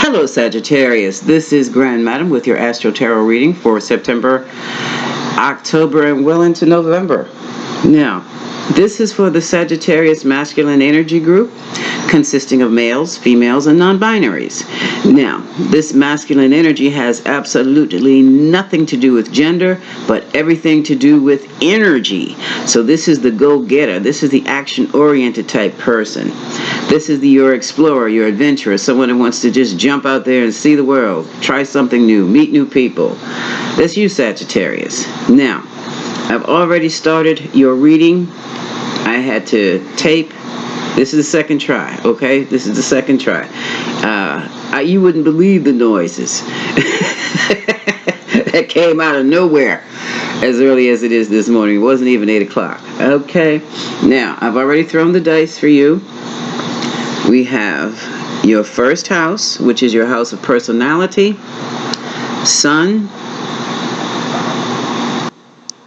Hello, Sagittarius. This is Grand Madam with your Astro Tarot reading for September, October, and well into November. Now, this is for the Sagittarius Masculine Energy Group, consisting of males, females, and non-binaries. Now, this masculine energy has absolutely nothing to do with gender, but everything to do with energy. So this is the go-getter. This is the action-oriented type person. This is your explorer, your adventurer, someone who wants to just jump out there and see the world, try something new, meet new people. That's you, Sagittarius. Now, I've already started your reading. I had to tape. This is the second try, okay? This is the second try. You wouldn't believe the noises that came out of nowhere as early as it is this morning. It wasn't even 8 o'clock. Okay, now I've already thrown the dice for you. We have your first house, which is your house of personality, Sun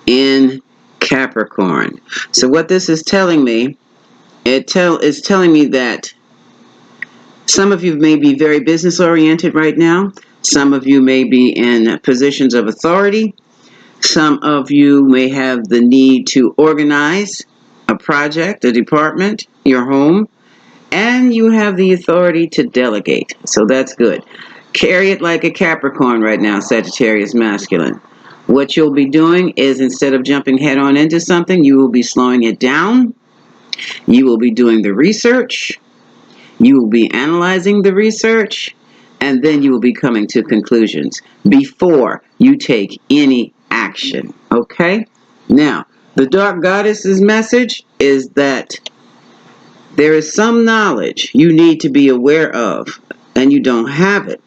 in Capricorn. So what this is telling me, it's telling me that some of you may be very business oriented right now. Some of you may be in positions of authority. Some of you may have the need to organize a project, a department, your home, and you have the authority to delegate. So that's good. Carry it like a Capricorn right now, Sagittarius Masculine. What you'll be doing is, instead of jumping head on into something, you will be slowing it down. You will be doing the research. You will be analyzing the research, and then you will be coming to conclusions before you take any action. Okay? Now, the Dark Goddess's message is that there is some knowledge you need to be aware of, and you don't have it.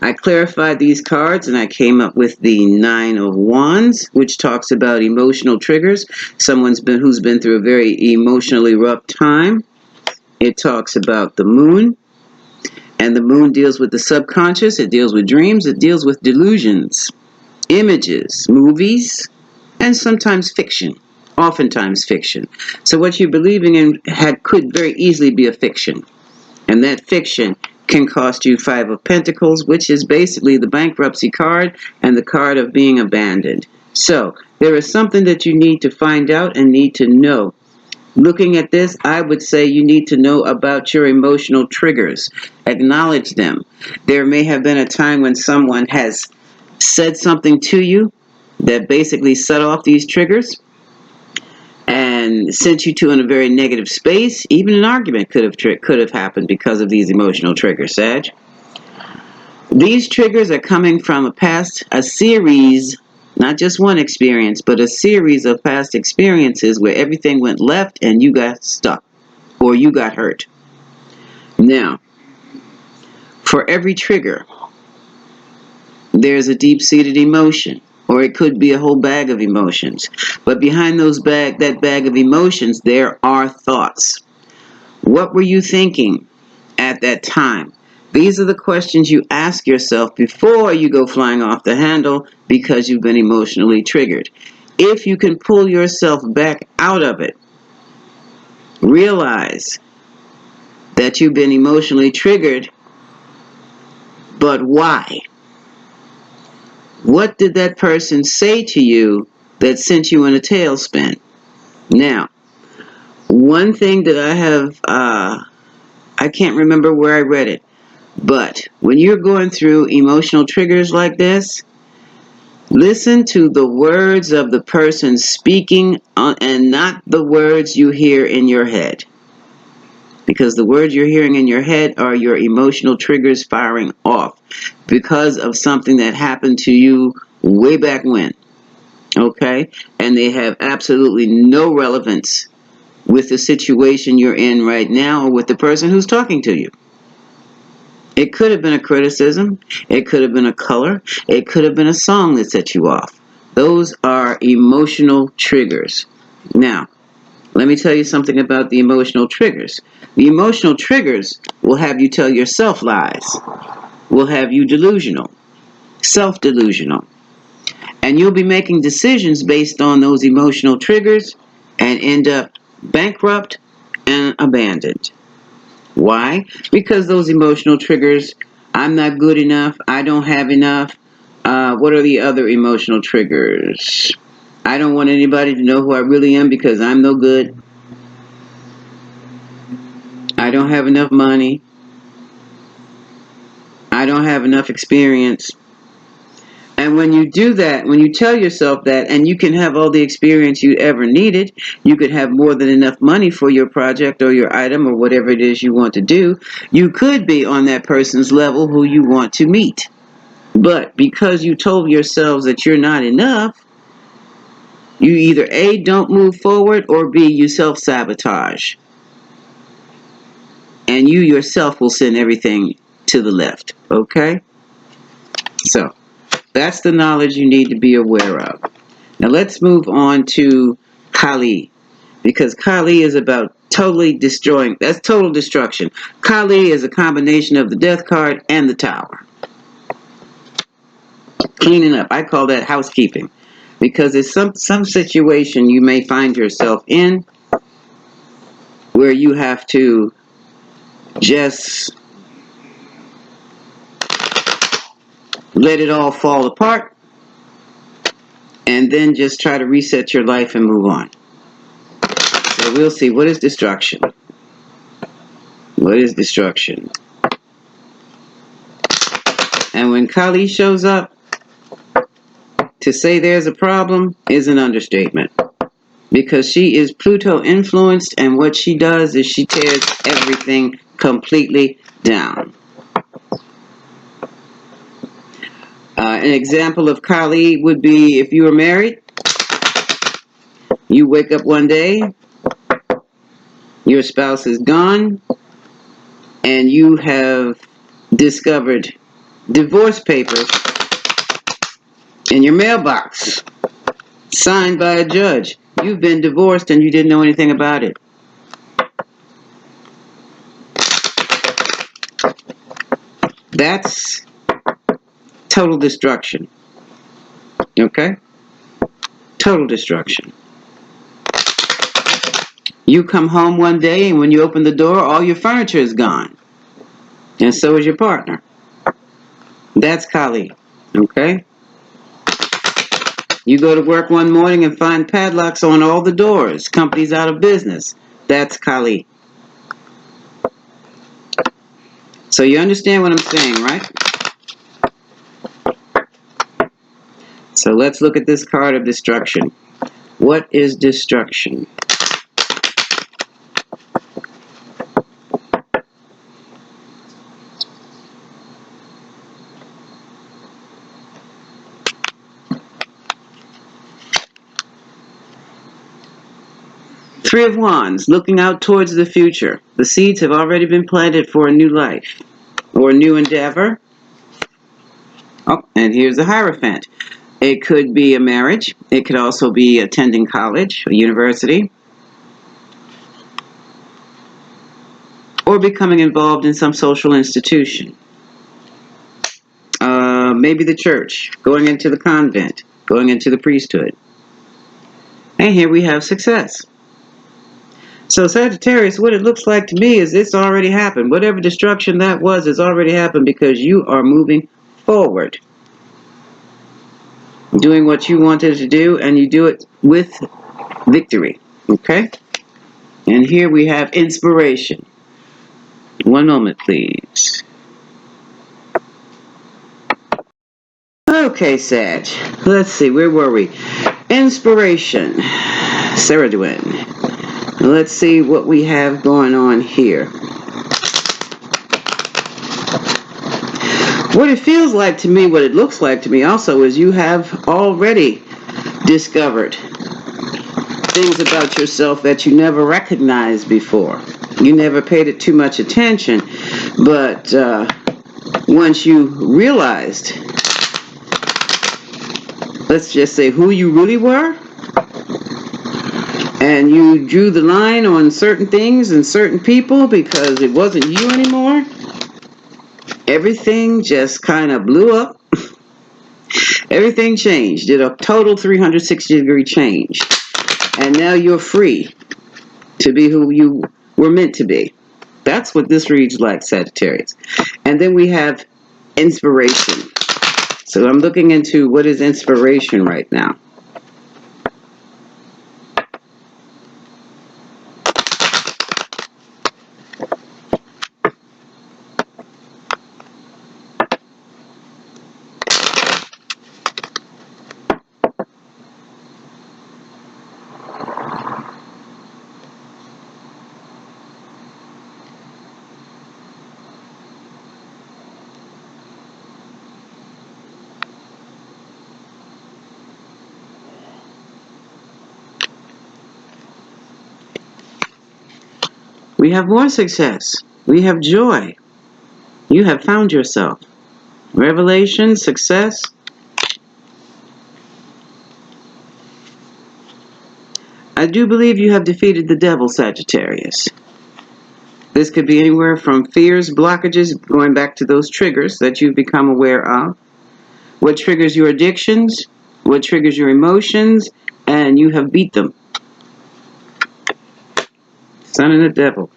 I clarified these cards, and I came up with the Nine of Wands, which talks about emotional triggers. Who's been through a very emotionally rough time. It talks about the moon, and the moon deals with the subconscious. It deals with dreams. It deals with delusions, images, movies, and sometimes fiction. Oftentimes fiction. So what you're believing in could very easily be a fiction. And that fiction can cost you Five of Pentacles, which is basically the bankruptcy card and the card of being abandoned. So there is something that you need to find out and need to know. Looking at this, I would say you need to know about your emotional triggers. Acknowledge them. There may have been a time when someone has said something to you that basically set off these triggers and sent you to in a very negative space. Even an argument could have happened because of these emotional triggers, Sag. These triggers are coming from a series, not just one experience, but a series of past experiences where everything went left and you got stuck or you got hurt. Now, for every trigger, there's a deep-seated emotion, or it could be a whole bag of emotions. But behind that bag of emotions, there are thoughts. What were you thinking at that time? These are the questions you ask yourself before you go flying off the handle because you've been emotionally triggered. If you can pull yourself back out of it, realize that you've been emotionally triggered, but why? What did that person say to you that sent you in a tailspin? Now, one thing that I have, I can't remember where I read it, but when you're going through emotional triggers like this, listen to the words of the person speaking and not the words you hear in your head. Because the words you're hearing in your head are your emotional triggers firing off because of something that happened to you way back when. Okay? And they have absolutely no relevance with the situation you're in right now or with the person who's talking to you. It could have been a criticism. It could have been a color. It could have been a song that set you off. Those are emotional triggers. Now, let me tell you something about the emotional triggers. The emotional triggers will have you tell yourself lies, will have you delusional, self-delusional. And you'll be making decisions based on those emotional triggers and end up bankrupt and abandoned. Why? Because those emotional triggers, I'm not good enough, I don't have enough. What are the other emotional triggers? I don't want anybody to know who I really am because I'm no good. I don't have enough money. I don't have enough experience. And when you do that, when you tell yourself that, and you can have all the experience you ever needed, you could have more than enough money for your project or your item or whatever it is you want to do, you could be on that person's level who you want to meet. But because you told yourselves that you're not enough, you either A, don't move forward, or B, you self-sabotage. And you yourself will send everything to the left, okay? So, that's the knowledge you need to be aware of. Now let's move on to Kali, because Kali is about totally destroying. That's total destruction. Kali is a combination of the death card and the tower. Cleaning up. I call that housekeeping, because it's some situation you may find yourself in where you have to just let it all fall apart and then just try to reset your life and move on. So we'll see. What is destruction? What is destruction? And when Kali shows up, to say there's a problem is an understatement. Because she is Pluto influenced, and what she does is she tears everything completely down. An example of Kali would be if you were married, you wake up one day, your spouse is gone, and you have discovered divorce papers in your mailbox, signed by a judge. You've been divorced and you didn't know anything about it. That's total destruction. Okay? Total destruction. You come home one day and when you open the door, all your furniture is gone. And so is your partner. That's Kali. Okay? You go to work one morning and find padlocks on all the doors. Company's out of business. That's Kali. So you understand what I'm saying, right? So let's look at this card of destruction. What is destruction? Three of Wands, looking out towards the future. The seeds have already been planted for a new life or a new endeavor. Oh, and here's the Hierophant. It could be a marriage. It could also be attending college or university, or becoming involved in some social institution. Maybe the church, going into the convent, going into the priesthood. And here we have success. So Sagittarius, what it looks like to me is it's already happened. Whatever destruction that was has already happened because you are moving forward. Doing what you wanted to do, and you do it with victory. Okay? And here we have inspiration. One moment, please. Okay, Sag. Let's see, where were we? Inspiration. Sarah Dwayne. Let's see what we have going on here. What it feels like to me, what it looks like to me also, is you have already discovered things about yourself that you never recognized before. You never paid it too much attention, but once you realized, let's just say, who you really were, and you drew the line on certain things and certain people because it wasn't you anymore, everything just kind of blew up. Everything changed. Did a total 360-degree change. And now you're free to be who you were meant to be. That's what this reads like, Sagittarius. And then we have inspiration. So I'm looking into what is inspiration right now. We have more success. We have joy. You have found yourself. Revelation, success. I do believe you have defeated the devil, Sagittarius. This could be anywhere from fears, blockages, going back to those triggers that you've become aware of. What triggers your addictions, what triggers your emotions, and you have beat them. Son of the devil.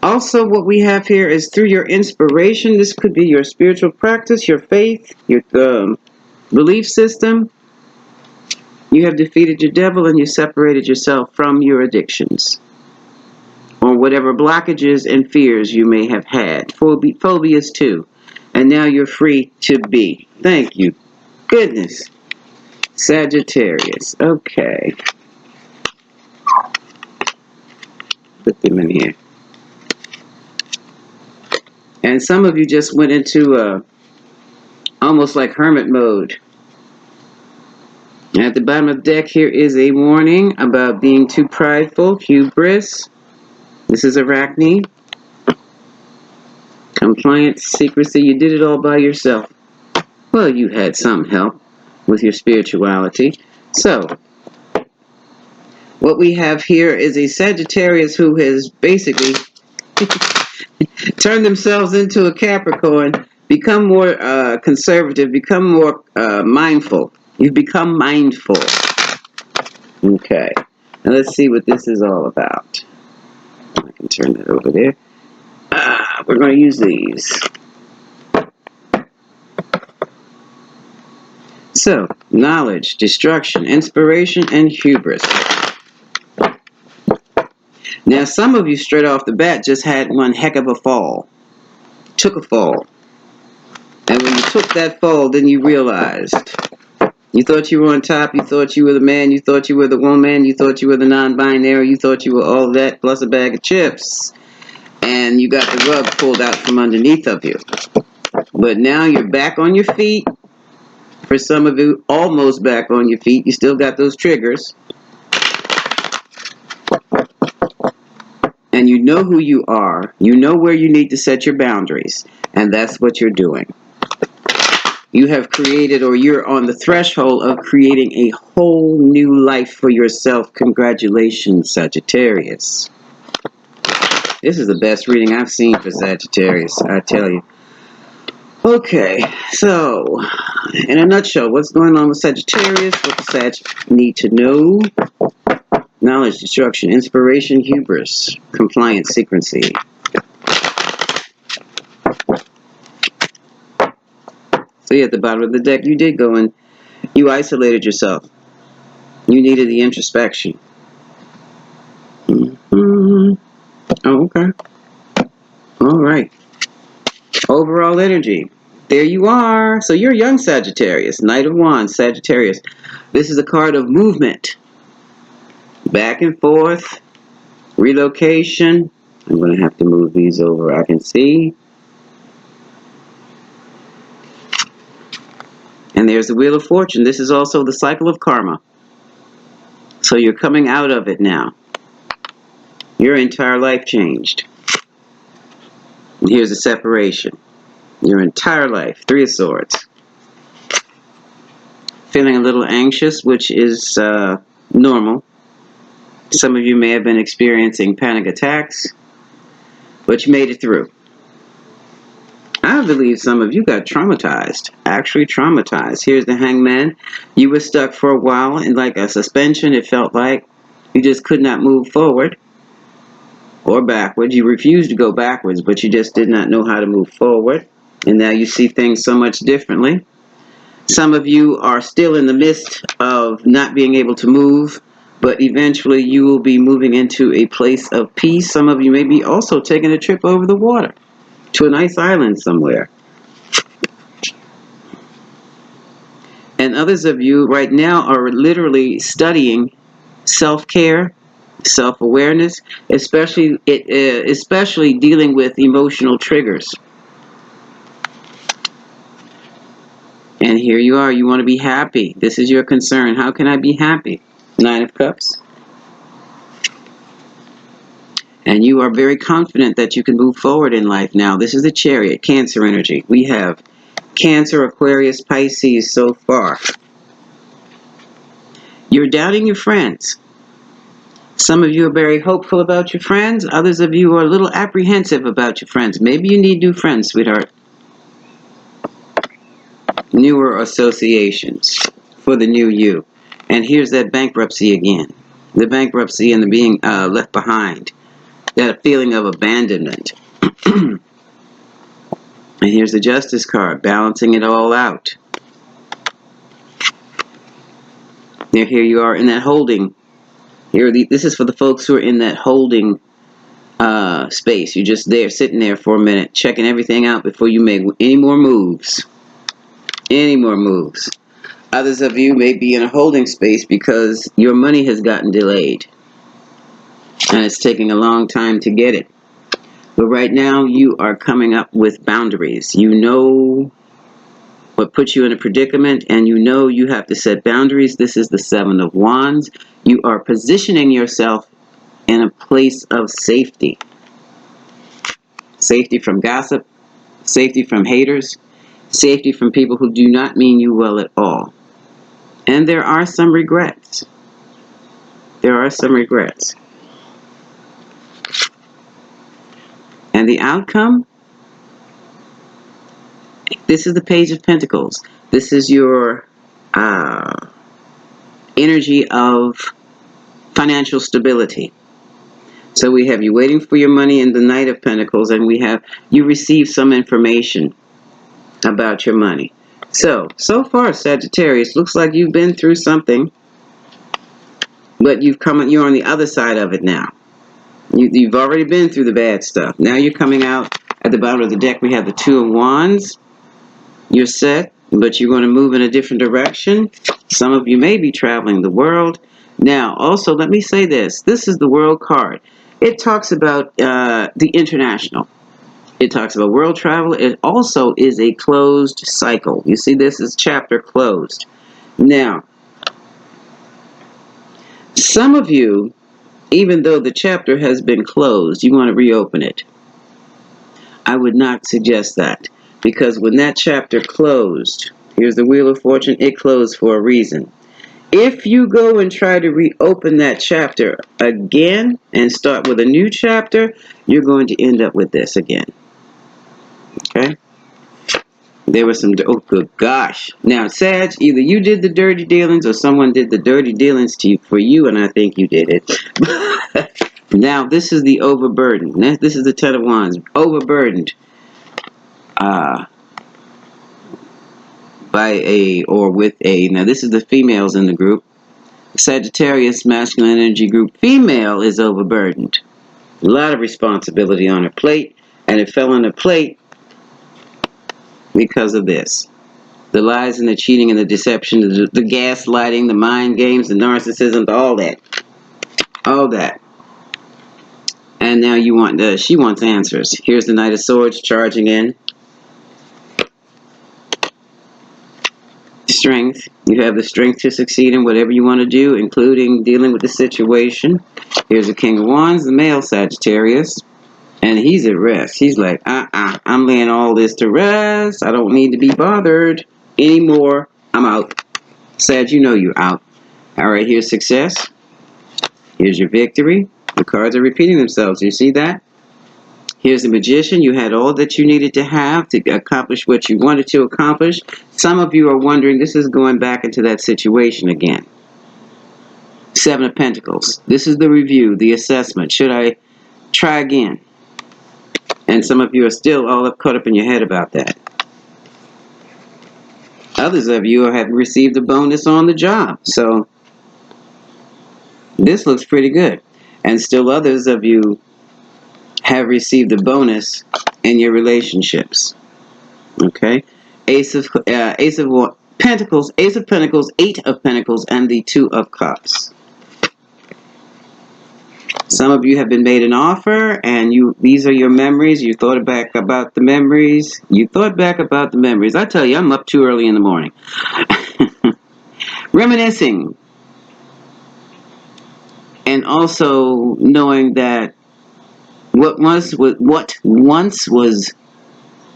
Also, what we have here is through your inspiration. This could be your spiritual practice, your faith, your belief system. You have defeated your devil and you separated yourself from your addictions or whatever blockages and fears you may have had. Phobias too. And now you're free to be. Thank you. Goodness. Sagittarius. Okay. Put them in here. And some of you just went into almost like hermit mode. At the bottom of the deck here is a warning about being too prideful, hubris. This is Arachne. Compliance, secrecy. You did it all by yourself. Well, you had some help with your spirituality. So, what we have here is a Sagittarius who has basically turned themselves into a Capricorn, become more conservative, become more mindful. You've become mindful. Okay. Now let's see what this is all about. I can turn that over there. We're going to use these. So, knowledge, destruction, inspiration, and hubris. Now, some of you straight off the bat just had one heck of a fall. Took a fall. And when you took that fall, then you realized. You thought you were on top, you thought you were the man, you thought you were the woman, you thought you were the non-binary, you thought you were all that plus a bag of chips. And you got the rug pulled out from underneath of you. But now you're back on your feet. For some of you, almost back on your feet. You still got those triggers. And you know who you are. You know where you need to set your boundaries. And that's what you're doing. You have created, or you're on the threshold of creating a whole new life for yourself. Congratulations, Sagittarius. This is the best reading I've seen for Sagittarius, I tell you. Okay, so, in a nutshell, what's going on with Sagittarius? What does Sag need to know? Knowledge, destruction, inspiration, hubris, compliance, secrecy. See, at the bottom of the deck, you did go and you isolated yourself. You needed the introspection. Oh, okay. All right. Overall energy. There you are. So you're young Sagittarius. Knight of Wands, Sagittarius. This is a card of movement. Back and forth. Relocation. I'm going to have to move these over. I can see. And there's the Wheel of Fortune. This is also the cycle of karma. So you're coming out of it now. Your entire life changed. And here's the separation. Your entire life. Three of Swords. Feeling a little anxious, which is normal. Some of you may have been experiencing panic attacks, but you made it through. I believe some of you got traumatized, actually traumatized. Here's the Hangman. You were stuck for a while in like a suspension. It felt like you just could not move forward. or backwards. You refused to go backwards, but you just did not know how to move forward. And now you see things so much differently. Some of you are still in the midst of not being able to move, but eventually you will be moving into a place of peace. Some of you may be also taking a trip over the water to a nice island somewhere. And others of you right now are literally studying self-care, self-awareness, especially dealing with emotional triggers. And here you are, you want to be happy. This is your concern. How can I be happy? Nine of Cups. And you are very confident that you can move forward in life now. This is the Chariot, Cancer energy. We have Cancer, Aquarius, Pisces so far. You're doubting your friends. Some of you are very hopeful about your friends. Others of you are a little apprehensive about your friends. Maybe you need new friends, sweetheart. Newer associations for the new you. And here's that bankruptcy again. The bankruptcy and the being left behind. That feeling of abandonment. And here's the Justice card, balancing it all out. Now here you are in that holding. This is for the folks who are in that holding space. You're just there, sitting there for a minute, checking everything out before you make any more moves. Any more moves. Others of you may be in a holding space because your money has gotten delayed. And it's taking a long time to get it. But right now, you are coming up with boundaries. You know what puts you in a predicament, and you know you have to set boundaries. This is the Seven of Wands. You are positioning yourself in a place of safety. Safety from gossip, safety from haters, safety from people who do not mean you well at all. And there are some regrets. There are some regrets. And the outcome? This is the Page of Pentacles. This is your energy of financial stability. So we have you waiting for your money in the Knight of Pentacles, and we have you receive some information about your money. So far, Sagittarius, looks like you've been through something, but you're on the other side of it now. You've already been through the bad stuff. Now you're coming out. At the bottom of the deck, we have the Two of Wands. You're set, but you're going to move in a different direction. Some of you may be traveling the world. Now, also, let me say this. This is the World card. It talks about the international. It talks about world travel. It also is a closed cycle. You see, this is chapter closed. Now, some of you, even though the chapter has been closed, you want to reopen it. I would not suggest that, because when that chapter closed, here's the Wheel of Fortune, it closed for a reason. If you go and try to reopen that chapter again and start with a new chapter, you're going to end up with this again. Okay? There was some, oh good gosh. Now, Sag, either you did the dirty dealings or someone did the dirty dealings for you, and I think you did it. Now, this is the overburdened. This is the Ten of Wands. Overburdened by a or with a. Now, this is the females in the group. Sagittarius Masculine Energy Group. Female is overburdened. A lot of responsibility on her plate, and it fell on her plate because of this. The lies and the cheating and the deception, the gaslighting, the mind games, the narcissism, all that. All that. And now she wants answers. Here's the Knight of Swords charging in. Strength. You have the strength to succeed in whatever you want to do, including dealing with the situation. Here's the King of Wands, the male Sagittarius. And he's at rest. He's like, I'm laying all this to rest. I don't need to be bothered anymore. I'm out. Sag, you know you're out. All right, here's success. Here's your victory. The cards are repeating themselves. You see that? Here's the Magician. You had all that you needed to have to accomplish what you wanted to accomplish. Some of you are wondering, this is going back into that situation again. Seven of Pentacles. This is the review, the assessment. Should I Try again. And some of you are still all up caught up in your head about that. Others of you have received a bonus on the job. So this looks pretty good. And still others of you have received a bonus in your relationships. Okay? Ace of Pentacles, Ace of Pentacles, Eight of Pentacles, and the Two of Cups. Some of you have been made an offer, and these are your memories. You thought back about the memories. I tell you, I'm up too early in the morning. Reminiscing. And also knowing that what once was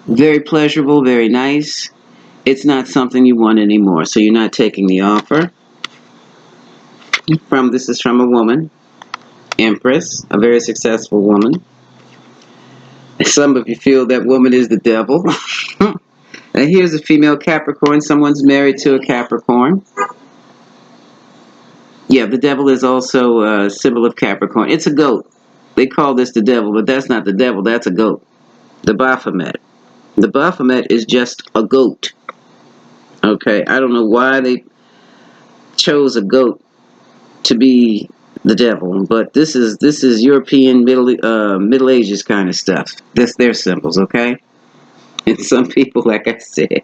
very pleasurable, very nice, it's not something you want anymore. So you're not taking the offer. This is from a woman, Empress, a very successful woman. Some of you feel that woman is the devil. And here's a female Capricorn. Someone's married to a Capricorn. Yeah, the devil is also a symbol of Capricorn. It's a goat. They call this the devil, but that's not the devil. That's a goat. The Baphomet. The Baphomet is just a goat. Okay, I don't know why they chose a goat to be the devil, but this is European Middle Ages kind of stuff. That's their symbols, okay? And some people, like I said,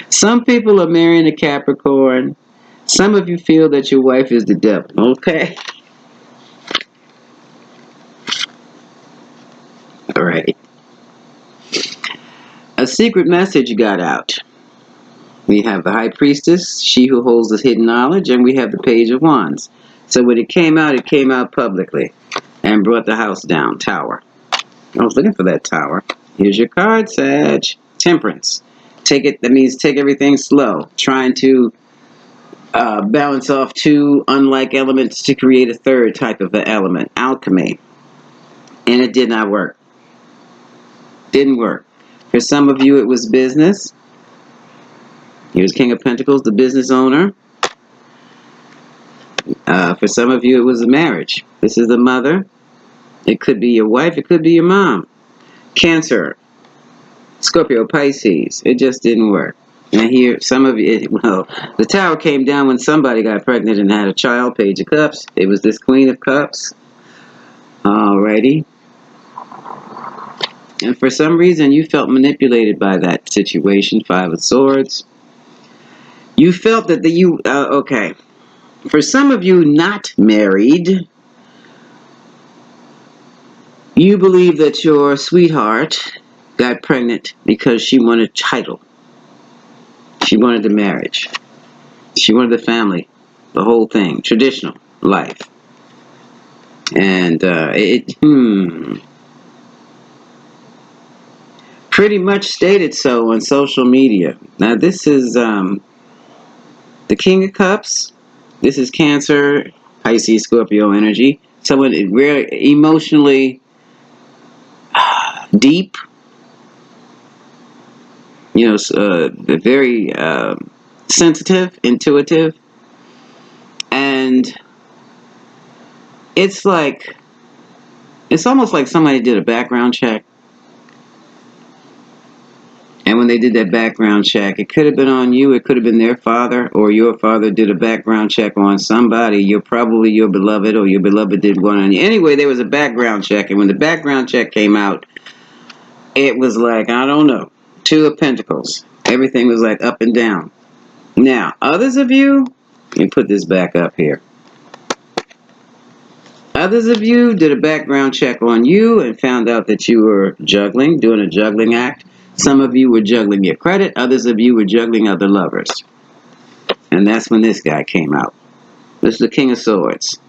some people are marrying a Capricorn. Some of you feel that your wife is the devil, okay? All right. A secret message got out. We have the High Priestess, she who holds the hidden knowledge, and we have the Page of Wands. So when it came out publicly and brought the house down, Tower. I was looking for that Tower. Here's your card, Sag. Temperance. That means take everything slow. Trying to balance off two unlike elements to create a third type of an element. Alchemy. And it did not work. Didn't work. For some of you, it was business. Here's King of Pentacles, the business owner. For some of you, it was a marriage. This is the mother. It could be your wife. It could be your mom. Cancer. Scorpio, Pisces. It just didn't work. And here, some of you, the Tower came down when somebody got pregnant and had a child. Page of Cups. It was this Queen of Cups. Alrighty. And for some reason, you felt manipulated by that situation. Five of Swords. You felt that okay. For some of you not married, you believe that your sweetheart got pregnant because she wanted a title. She wanted the marriage. She wanted the family. The whole thing. Traditional life. And pretty much stated so on social media. Now this is the King of Cups. This is Cancer, Pisces, Scorpio energy. Someone very emotionally deep, very sensitive, intuitive, and it's almost like somebody did a background check. And when they did that background check, it could have been on you, it could have been their father, or your father did a background check on somebody. You're probably your beloved, or your beloved did one on you. Anyway, there was a background check, and when the background check came out, it was like, I don't know, Two of Pentacles. Everything was like up and down. Now, others of you, let me put this back up here. Others of you did a background check on you and found out that you were juggling, doing a juggling act. Some of you were juggling your credit. Others of you were juggling other lovers. And that's when this guy came out. This is the King of Swords.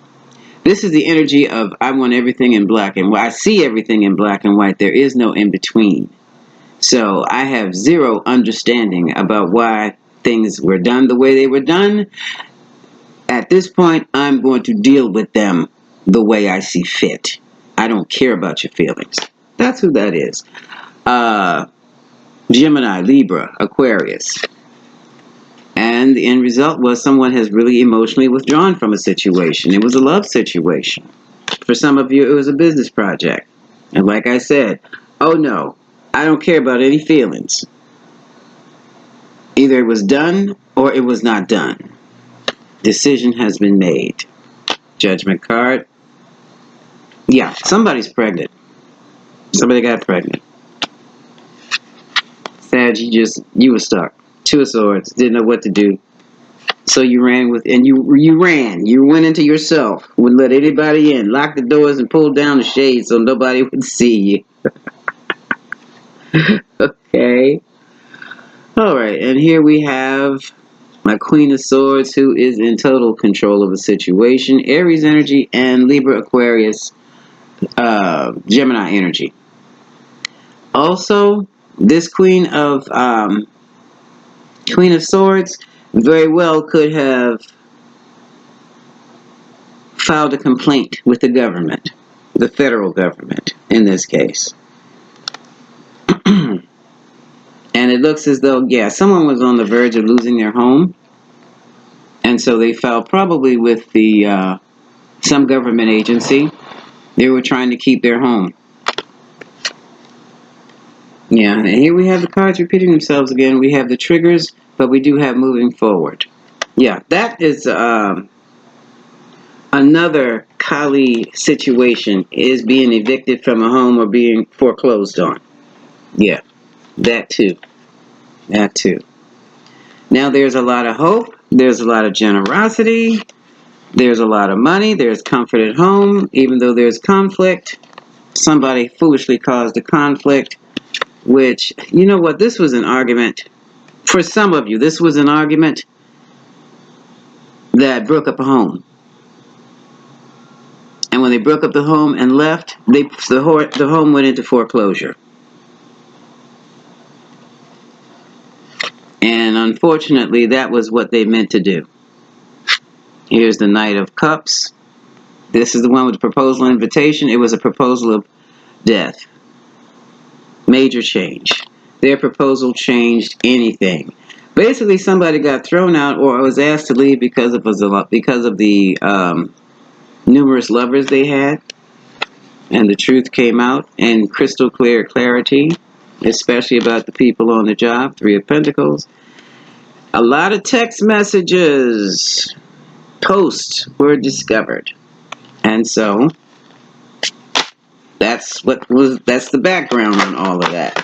This is the energy of I want everything in black and white. I see everything in black and white. There is no in between. So I have zero understanding about why things were done the way they were done. At this point, I'm going to deal with them the way I see fit. I don't care about your feelings. That's who that is. Gemini, Libra, Aquarius. And the end result was someone has really emotionally withdrawn from a situation. It was a love situation. For some of you, it was a business project. And like I said, oh no, I don't care about any feelings. Either it was done or it was not done. Decision has been made. Judgment card. Yeah, somebody's pregnant. Somebody got pregnant. Sag, you were stuck. Two of Swords, didn't know what to do. So you ran you went into yourself, wouldn't let anybody in, locked the doors and pulled down the shades so nobody would see you. Okay. All right, and here we have my Queen of Swords, who is in total control of the situation. Aries energy and Libra, Aquarius, Gemini energy. Also, this Queen of Swords very well could have filed a complaint with the government, the federal government in this case. And it looks as though, yeah, someone was on the verge of losing their home. And so they filed probably with the some government agency. They were trying to keep their home. Yeah, and here we have the cards repeating themselves again. We have the triggers, but we do have moving forward. Yeah, that is another Kali situation, is being evicted from a home or being foreclosed on. Yeah, that too. That too. Now there's a lot of hope. There's a lot of generosity. There's a lot of money. There's comfort at home, even though there's conflict. Somebody foolishly caused a conflict, which, you know what, this was an argument. For some of you, this was an argument that broke up a home. And when they broke up the home and left, the home went into foreclosure. And unfortunately, that was what they meant to do. Here's the Knight of Cups. This is the one with the proposal invitation. It was a proposal of death. Major change. Their proposal changed anything. Basically, somebody got thrown out or was asked to leave because of the numerous lovers they had. And the truth came out in crystal clear clarity, especially about the people on the job. Three of Pentacles. A lot of text messages, posts were discovered. And so that's the background on all of that.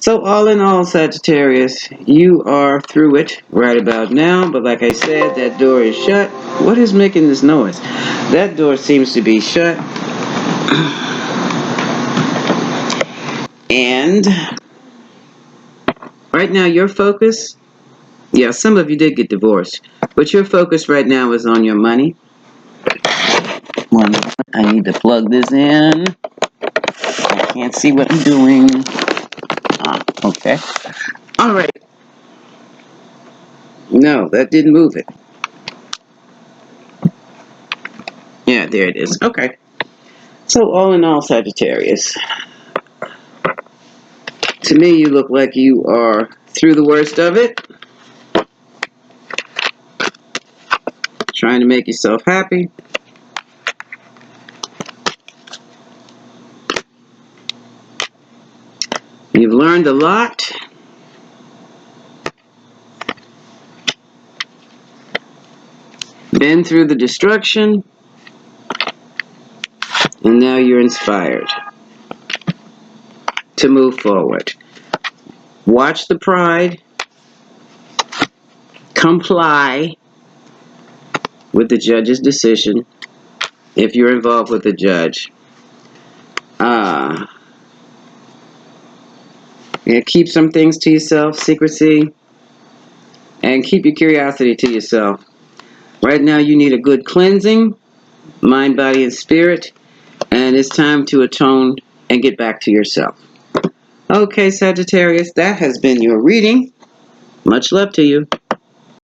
So all in all, Sagittarius, you are through it right about now. But like I said, that door is shut. What is making this noise? That door seems to be shut. And right now your focus, yeah, some of you did get divorced, but your focus right now is on your money. I need to plug this in. I can't see what I'm doing. Okay. All right. No, that didn't move it. Yeah, there it is. Okay. So all in all, Sagittarius, to me you look like you are through the worst of it. Trying to make yourself happy. You've learned a lot. Been through the destruction. And now you're inspired to move forward. Watch the pride. Comply with the judge's decision if you're involved with the judge. Keep some things to yourself, secrecy, and keep your curiosity to yourself. Right now you need a good cleansing, mind, body, and spirit, and it's time to atone and get back to yourself. Okay, Sagittarius, that has been your reading. Much love to you.